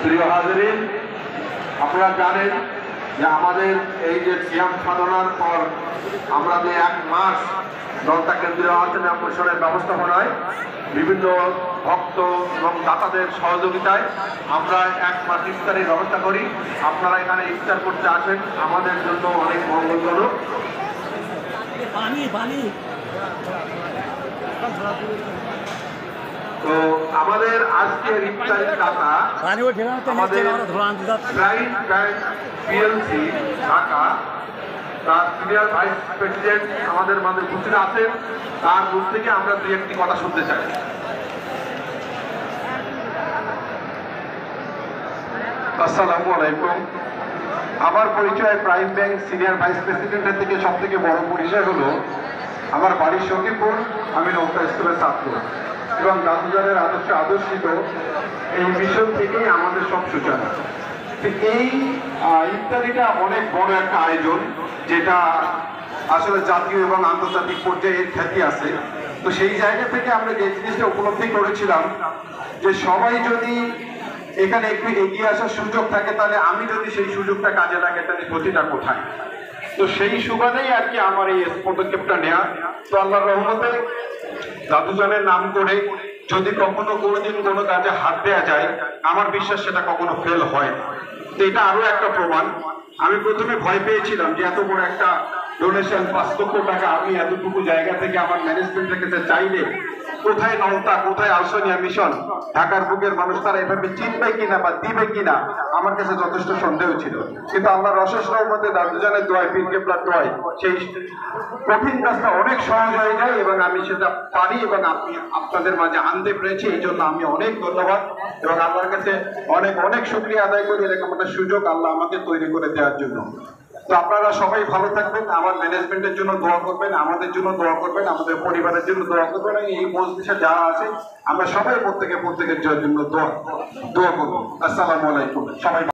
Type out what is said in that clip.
প্রিয় হাজিরিন, আপনারা জানেন যে আমাদের এই যে সিয়াম সাধনার পর আমরা যে 1 মাস দলতা কেন্দ্রীয় আলোচনা পরিষদের ব্যবস্থাপনায় বিভিন্ন ভক্ত এবং দাতাদের সহযোগিতায় আমরা 1 মাস ইফতারের ব্যবস্থা করি। আপনারা এখানে ইফতার করতে আসেন, আমাদের জন্য অনেক মঙ্গলজনক। তো আমাদের আজকের ইফতারের দাতা আমাদের ব্রাইট ব্যাংক পিএলসি ঢাকা, তার সিনিয়র ভাইস প্রেসিডেন্ট আমাদের মাঝে উপস্থিত আছেন। তার মুখ থেকে আমরা 2-1টি কথা শুনতে চাই। আসসালামু আলাইকুম। আমার পরিচয় প্রাইম ব্যাংক সিনিয়র ভাইস প্রেসিডেন্টের থেকে সব থেকে বড় পরিচয় হলো আমার বাড়ি সখীপুর, আমি নৌকা স্কুলের ছাত্র এবং দাদুজানের আদর্শে আদর্শিত এই মিশন থেকেই আমাদের সব সূচনা। এই ইফতারিটা অনেক বড় একটা আয়োজন, যেটা আসলে জাতীয় এবং আন্তর্জাতিক পর্যায়ে এর খ্যাতি আছে। তো সেই জায়গা থেকে আমরা যে জিনিসটা উপলব্ধি করেছিলাম যে সবাই যদি এখানে একটু এগিয়ে আসার সুযোগ থাকে, তাহলে আমি যদি সেই সুযোগটা কাজে লাগে তাহলে ক্ষতিটা কোথায়। তো সেই সুবাদেই আর কি আমার এই পদক্ষেপটা নেওয়া। তো আল্লাহর রহমতে দাদুজানের নাম করে যদি কখনো কোনোদিন কোনো কাজে হাত দেওয়া যায়, আমার বিশ্বাস সেটা কখনো ফেল হয় না। তো এটা আরো একটা প্রমাণ। আমি প্রথমে ভয় পেয়েছিলাম যে এত বড় একটা ডোনেশন 5 লক্ষ টাকা আমি এতটুকু জায়গা থেকে আমার ম্যানেজমেন্টের কাছে চাইলে কোথায় নওতা, কোথায় আলসোনিয়া মিশন, ঢাকার বুকের মানুষ তারা এভাবে চিনবে কিনা বা দিবে কিনা, আমার কাছে যথেষ্ট সন্দেহ ছিল। কিন্তু আল্লাহর অশেষ রহমতে দাদুজানের দোয়ায়, পীর কেবলার দোয়ায় সেই কঠিন কাজটা অনেক সহজ হয়ে যায় এবং আমি সেটা পারি এবং আপনি আপনাদের মাঝে আনতে পেরেছি। এই জন্য আমি অনেক ধন্যবাদ এবং আল্লাহর কাছে অনেক অনেক শুকরিয়া আদায় করি এরকম একটা সুযোগ আল্লাহ আমাকে তৈরি করে দেওয়ার জন্য। তো আপনারা সবাই ভালো থাকবেন, আমার ম্যানেজমেন্টের জন্য দোয়া করবেন, আমাদের জন্য দোয়া করবেন, আমাদের পরিবারের জন্য দোয়া করবেন। এই মজলিসে যারা আছে আমরা সবাই প্রত্যেকের জন্য দোয়া করবো। আসসালামু আলাইকুম। সবাই